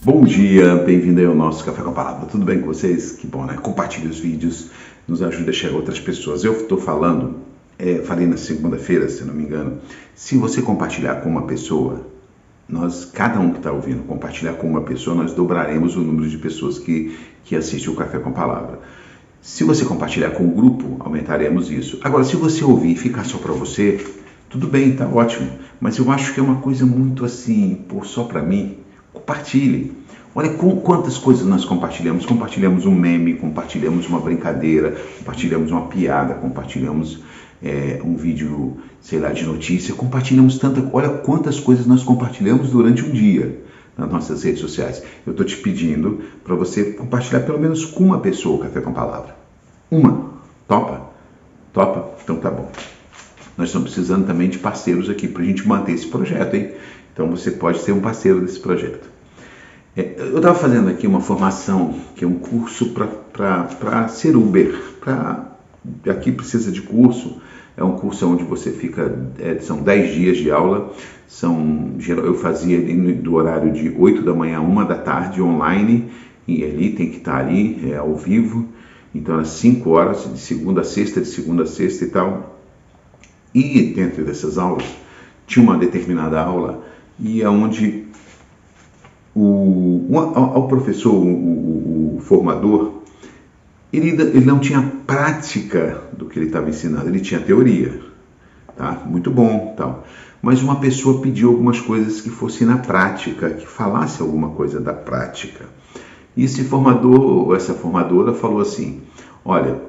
Bom dia, bem-vindo aí ao nosso Café com a Palavra. Tudo bem com vocês? Que bom, né? Compartilhe os vídeos, nos ajuda a chegar a outras pessoas. Eu estou falando, falei na segunda-feira, se não me engano, se você compartilhar com uma pessoa, cada um que está ouvindo, compartilhar com uma pessoa, nós dobraremos o número de pessoas que assistem o Café com a Palavra. Se você compartilhar com o grupo, aumentaremos isso. Agora, se você ouvir e ficar só para você, tudo bem, tá ótimo. Mas eu acho que é uma coisa muito assim, só para mim. Compartilhe. Olha quantas coisas nós compartilhamos. Compartilhamos um meme, compartilhamos uma brincadeira, compartilhamos uma piada, compartilhamos um vídeo, sei lá, de notícia. Compartilhamos olha quantas coisas nós compartilhamos durante um dia nas nossas redes sociais. Eu estou te pedindo para você compartilhar pelo menos com uma pessoa o Café com a Palavra. Uma. Topa? Topa? Então tá bom. Nós estamos precisando também de parceiros aqui para a gente manter esse projeto, hein? Então você pode ser um parceiro desse projeto. Eu estava fazendo aqui uma formação, que é um curso para ser Uber. Aqui precisa de curso, é um curso onde você fica, são 10 dias de aula, eu fazia do horário de 8 da manhã a 1 da tarde, online, e ali tem que estar ali, ao vivo, então às 5 horas, de segunda a sexta e tal. E dentro dessas aulas, tinha uma determinada aula, e onde o professor, o formador, ele não tinha prática do que ele estava ensinando, ele tinha teoria, tá? Muito bom, tal. Mas uma pessoa pediu algumas coisas que fossem na prática, que falasse alguma coisa da prática. E esse formador, essa formadora falou assim: olha,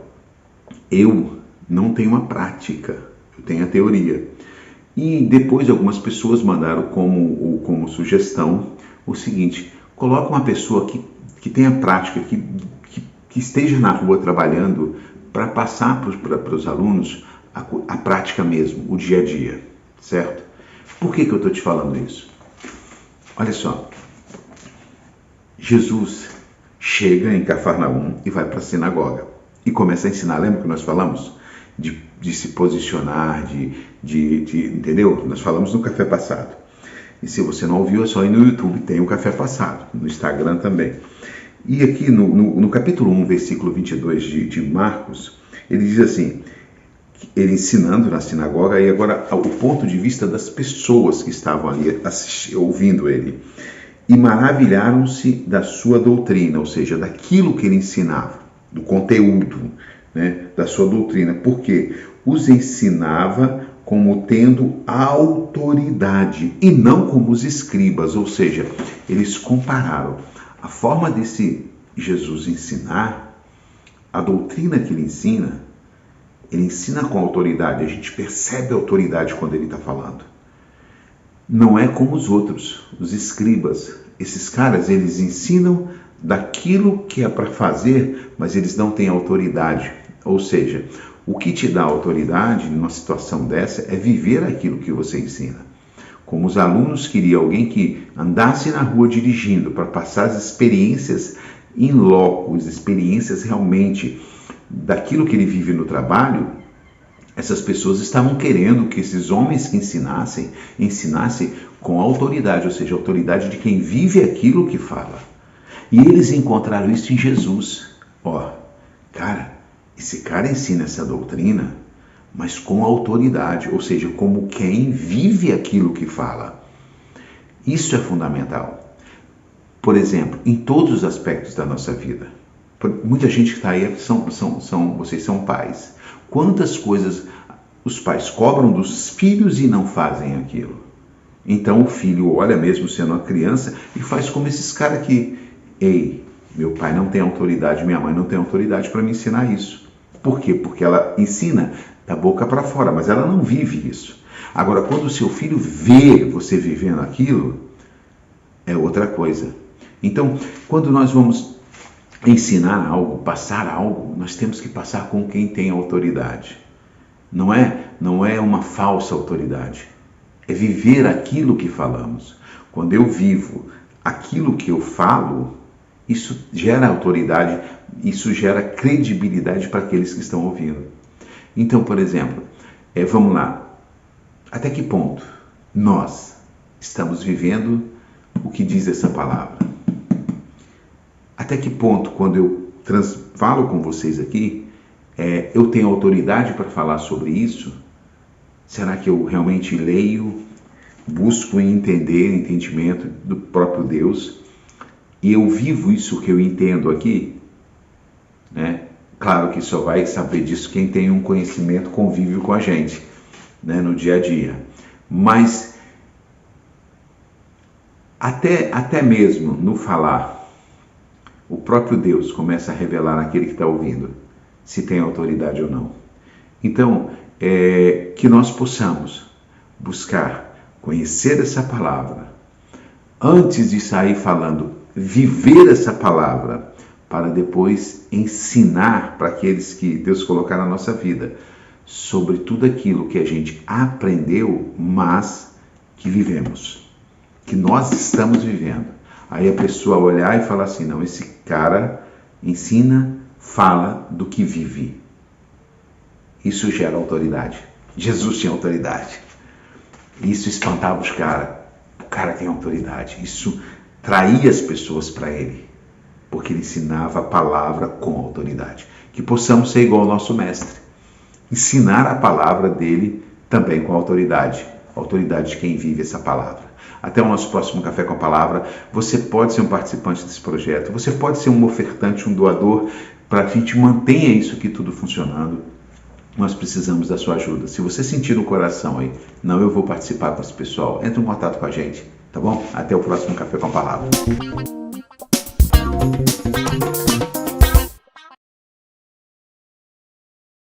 eu não tenho uma prática, eu tenho a teoria. E depois algumas pessoas mandaram como sugestão o seguinte: coloca uma pessoa que tenha prática, que esteja na rua trabalhando, para passar para os alunos a prática mesmo, o dia a dia, certo? Por que eu estou te falando isso? Olha só, Jesus chega em Cafarnaum e vai para a sinagoga e começa a ensinar. Lembra que nós falamos de se posicionar, entendeu? Nós falamos no café passado. E se você não ouviu, é só ir no YouTube, tem o café passado, no Instagram também. E aqui no capítulo 1, versículo 22 de Marcos, ele diz assim, ele ensinando na sinagoga, e agora o ponto de vista das pessoas que estavam ali ouvindo ele. E maravilharam-se da sua doutrina, ou seja, daquilo que ele ensinava, do conteúdo, né, da sua doutrina, porque os ensinava como tendo autoridade e não como os escribas, ou seja, eles compararam a forma desse Jesus ensinar, a doutrina que ele ensina com autoridade, a gente percebe a autoridade quando ele está falando. Não é como os outros, os escribas. Esses caras, eles ensinam daquilo que é para fazer, mas eles não têm autoridade. Ou seja, o que te dá autoridade numa situação dessa é viver aquilo que você ensina. Como os alunos queriam alguém que andasse na rua dirigindo para passar as experiências in loco, as experiências realmente daquilo que ele vive no trabalho, essas pessoas estavam querendo que esses homens que ensinassem com autoridade, ou seja, a autoridade de quem vive aquilo que fala. E eles encontraram isso em Jesus. Esse cara ensina essa doutrina, mas com autoridade, ou seja, como quem vive aquilo que fala. Isso é fundamental. Por exemplo, em todos os aspectos da nossa vida. Muita gente que está aí, vocês são pais. Quantas coisas os pais cobram dos filhos e não fazem aquilo? Então o filho olha, mesmo sendo uma criança, e faz como esses caras aqui. Ei, meu pai não tem autoridade, minha mãe não tem autoridade para me ensinar isso. Por quê? Porque ela ensina da boca para fora, mas ela não vive isso. Agora, quando o seu filho vê você vivendo aquilo, é outra coisa. Então, quando nós vamos ensinar algo, passar algo, nós temos que passar com quem tem autoridade. Não é uma falsa autoridade. É viver aquilo que falamos. Quando eu vivo aquilo que eu falo, isso gera autoridade, isso gera credibilidade para aqueles que estão ouvindo. Então, por exemplo, vamos lá. Até que ponto nós estamos vivendo o que diz essa palavra? Até que ponto, quando eu falo com vocês aqui, eu tenho autoridade para falar sobre isso? Será que eu realmente leio, busco entender, entendimento do próprio Deus, e eu vivo isso que eu entendo aqui? Né? Claro que só vai saber disso quem tem um conhecimento, convívio com a gente, né, no dia a dia. Mas até mesmo no falar, o próprio Deus começa a revelar naquele que está ouvindo se tem autoridade ou não. Então, que nós possamos buscar conhecer essa palavra, antes de sair falando, viver essa palavra, para depois ensinar para aqueles que Deus colocar na nossa vida, sobre tudo aquilo que a gente aprendeu, mas que vivemos, que nós estamos vivendo. Aí a pessoa olhar e falar assim, não, esse cara ensina, fala do que vive. Isso gera autoridade. Jesus tinha autoridade. Isso espantava os caras. O cara tem autoridade. Isso traía as pessoas para ele, porque ele ensinava a palavra com autoridade. Que possamos ser igual ao nosso mestre. Ensinar a palavra dele também com autoridade. Autoridade de quem vive essa palavra. Até o nosso próximo Café com a Palavra. Você pode ser um participante desse projeto. Você pode ser um ofertante, um doador, para que a gente mantenha isso aqui tudo funcionando. Nós precisamos da sua ajuda. Se você sentir no coração aí, não, eu vou participar com esse pessoal, entre em contato com a gente, tá bom? Até o próximo Café com a Palavra.